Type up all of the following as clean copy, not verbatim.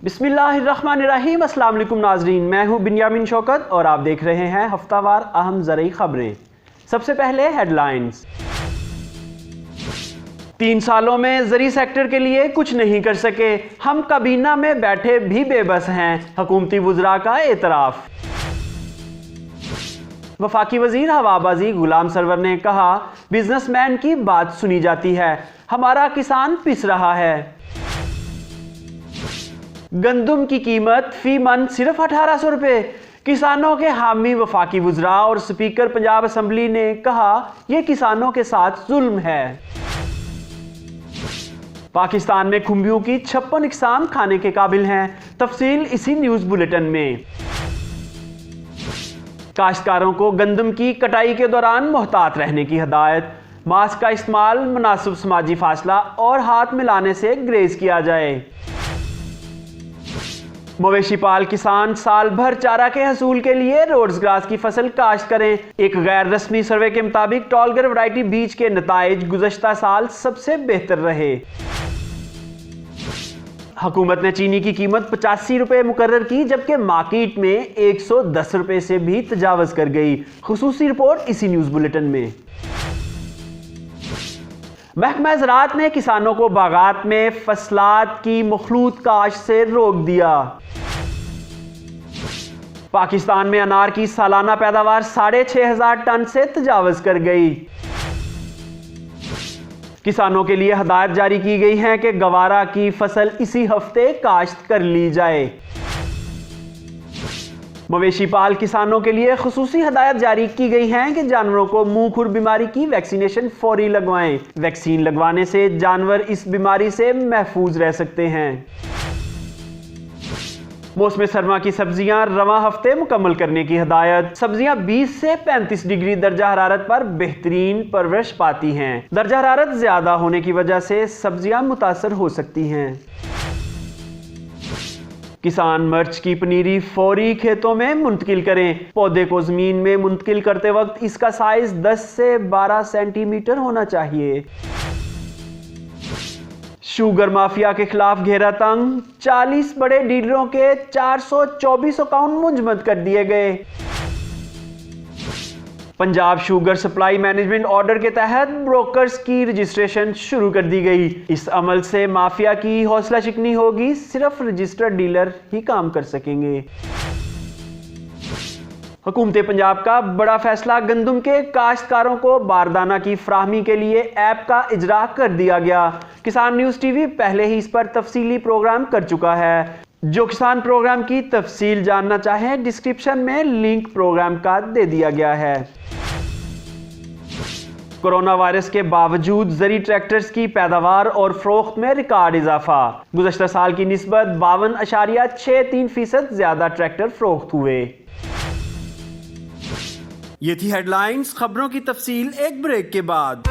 बिस्मिल्लाहिर्रहमानिर्रहीम। अस्सलाम वालेकुम नाजरीन, मैं हूं बिन्यामिन शौकत और आप देख रहे हैं हफ्तावार अहम ज़रूरी खबरें। सबसे पहले हेडलाइंस। 3 सालों में ज़री सेक्टर के लिए कुछ नहीं कर सके, हम काबीना में बैठे भी बेबस हैं, हुकूमती वुज़रा का एतराफ़। वफाकी वज़ीर हवाबाजी गुलाम सरवर ने कहा, बिजनेसमैन की बात सुनी जाती है, हमारा किसान पिस रहा है। गंदुम की कीमत फी मन सिर्फ 1800 रुपये। किसानों के हामी वफाकी वुज़रा और स्पीकर पंजाब असम्बली ने कहा, यह किसानों के साथ जुल्म है। पाकिस्तान में खुम्बियों की 56 इकसाम खाने के काबिल हैं, तफसील इसी न्यूज़ बुलेटिन में। काश्तकारों को गंदम की कटाई के दौरान मोहतात रहने की हदायत, मास्क का इस्तेमाल, मुनासिब समाजी फासला और हाथ मिलाने से ग्रेज किया जाए। मवेशी पाल किसान साल भर चारा के हसूल के लिए रोड्स ग्रास की फसल काश्त करें। एक गैर रस्मी सर्वे के मुताबिक टॉलगर वैरायटी बीज के नताइज गुज़श्ता साल सबसे बेहतर रहे। हुकूमत ने चीनी की कीमत 85 रुपये मुकर्रर की, जबकि मार्केट में 110 रुपये से भी तजावज़ कर गई। खुसूसी रिपोर्ट इसी न्यूज़ बुलेटिन में। महकमा ज़राअत ने किसानों को बागात में फसलात की मखलूत काश्त से रोक दिया। पाकिस्तान में अनार की सालाना पैदावार 6500 टन से तजावज़ कर गई। किसानों के लिए हदायत जारी की गई है कि गवारा की फसल इसी हफ्ते काश्त कर ली जाए। मवेशी पाल किसानों के लिए खुसूसी हदायत जारी की गई हैं कि जानवरों को मुंह खुर बीमारी की वैक्सीनेशन फौरी लगवाएं। वैक्सीन लगवाने से जानवर इस बीमारी से महफूज रह सकते हैं। मौसम सरमा की सब्जियां रवां हफ्ते मुकम्मल करने की हदायत। सब्जियां 20 से 35 डिग्री दर्जा हरारत पर बेहतरीन परवरिश पाती हैं। दर्जा हरारत ज्यादा होने की वजह से सब्जियां मुतासर हो सकती हैं। किसान मिर्च की पनीरी फौरी खेतों में मुंतकिल करें। पौधे को जमीन में मुंतकिल करते वक्त इसका साइज 10 से 12 सेंटीमीटर होना चाहिए। शुगर माफिया के खिलाफ घेरा तंग, 40 बड़े डीलरों के 424 अकाउंट मुंजमद कर दिए गए। Punjab sugar supply management order के तहत ब्रोकर्स की रजिस्ट्रेशन शुरू कर दी गई। इस अमल से माफिया की हौसला शिकनी होगी, सिर्फ रजिस्टर्ड डीलर ही काम कर सकेंगे। हुकूमत पंजाब का बड़ा फैसला, गंदम के काश्तकारों को बारदाना की फराहमी के लिए ऐप का इजरा कर दिया गया। किसान न्यूज़ टीवी पहले ही इस पर तफसीली प्रोग्राम कर चुका है। जो किसान प्रोग्राम की तफसील जानना चाहें, डिस्क्रिप्शन में लिंक प्रोग्राम का दे दिया गया है। कोरोना वायरस के बावजूद ज़री ट्रैक्टर्स की पैदावार और फरोख्त में रिकॉर्ड इजाफा। गुज़श्ता साल की निस्बत 52.63% ज्यादा ट्रैक्टर फरोख्त हुए। ये थी हेडलाइंस। खबरों की तफसील एक ब्रेक के बाद।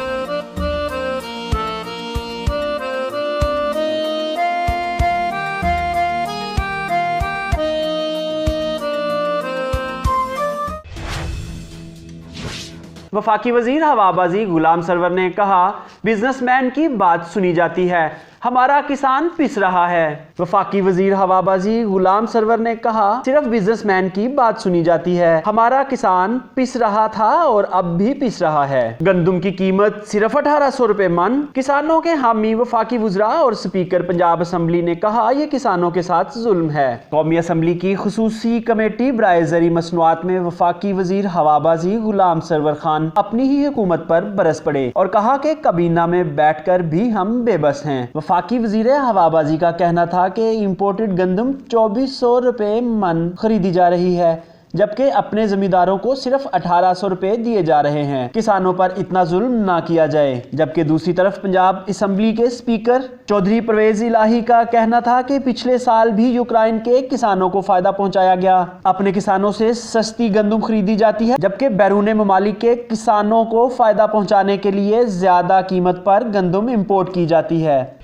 वफाकी वज़ीर हवाबाजी गुलाम सरवर ने कहा, बिजनेसमैन की बात सुनी जाती है, हमारा किसान पिस रहा है। वफाकी वज़ीर हवाबाजी गुलाम सरवर ने कहा, सिर्फ बिजनेसमैन की बात सुनी जाती है, हमारा किसान पिस रहा था और अब भी पिस रहा है। गंदुम की कीमत सिर्फ 1800 रुपये मन। किसानों के हामी वफाकी वुज़रा और स्पीकर पंजाब असम्बली ने कहा, यह किसानों के साथ जुल्म है। कौमी असम्बली की खुसूसी कमेटी बराए ज़री मसनूआत में वफाकी वज़ीर हवाबाजी गुलाम सरवर खान अपनी ही हुकूमत पर बरस पड़े और कहा कि काबीना में बैठकर भी हम बेबस हैं। वफाकी वज़ीर हवाबाजी का कहना था कि इंपोर्टेड गंदम 2400 रुपये मन खरीदी जा रही है, जबकि अपने जमींदारों को सिर्फ 1800 रुपये दिए जा रहे हैं। किसानों पर इतना जुल्म ना किया जाए। जबकि दूसरी तरफ पंजाब असम्बली के स्पीकर चौधरी परवेज इलाही का कहना था कि पिछले साल भी यूक्रेन के किसानों को फायदा पहुंचाया गया। अपने किसानों से सस्ती गंदम खरीदी जाती है, जबकि बैरून ममालिक के किसानों को फायदा पहुंचाने के लिए ज्यादा कीमत पर गंदम इंपोर्ट की जाती है।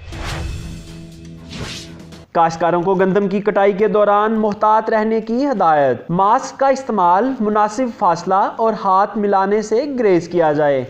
काश्तकारों को गंदम की कटाई के दौरान मोहतात रहने की हदायत, मास्क का इस्तेमाल, मुनासिब फासला और हाथ मिलाने से ग्रेज किया जाए।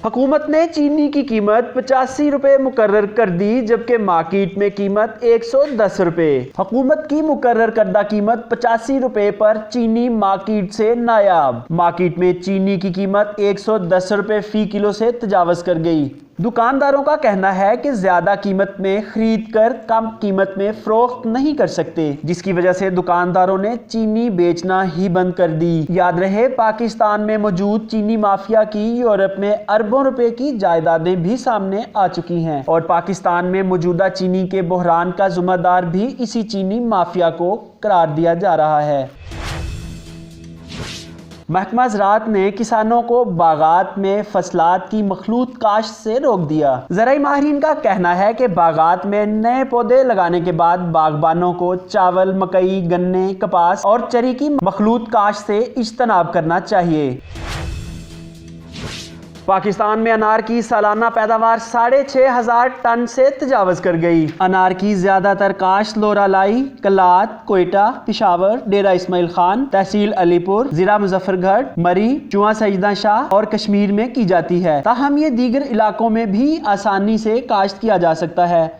हुकूमत ने चीनी की कीमत 85 रुपए मुकर्रर कर दी, जबकि मार्केट में कीमत 110 रुपए। हुकूमत की मुकर्रर करदा कीमत 85 रुपए पर चीनी मार्केट से नायाब। मार्केट में चीनी की कीमत 110 रुपए फी किलो से तजावज कर गई। दुकानदारों का कहना है कि ज्यादा कीमत में खरीद कर कम कीमत में फरोख्त नहीं कर सकते, जिसकी वजह से दुकानदारों ने चीनी बेचना ही बंद कर दी। याद रहे, पाकिस्तान में मौजूद चीनी माफिया की यूरोप में अरबों रुपए की जायदादें भी सामने आ चुकी हैं और पाकिस्तान में मौजूदा चीनी के बहरान का जिम्मेदार भी इसी चीनी माफिया को करार दिया जा रहा है। महकमा ज़राअत ने किसानों को बागात में फसलात की मखलूत काश्त से रोक दिया। ज़राई माहिरीन का कहना है कि बागात में नए पौधे लगाने के बाद बागबानों को चावल, मकई, गन्ने, कपास और चरी की मखलूत काश्त से इज्तनाब करना चाहिए। पाकिस्तान में अनार की सालाना पैदावार 6,500 टन से तजावज कर गई। अनार की ज्यादातर काश्त लोरालाई, कलात, कोयटा, पिशावर, डेरा इस्माइल खान, तहसील अलीपुर, जिला मुजफ्फरगढ़, मरी, चुआ सईदा शाह और कश्मीर में की जाती है। ताहम ये दीगर इलाकों में भी आसानी से काश्त किया जा सकता है।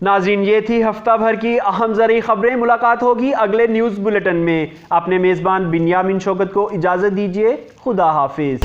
नाज़रीन, ये थी हफ्ता भर की अहम ज़रूरी खबरें। मुलाकात होगी अगले न्यूज़ बुलेटिन में। अपने मेज़बान बिन्यामिन शौकत को इजाज़त दीजिए। खुदा हाफिज़।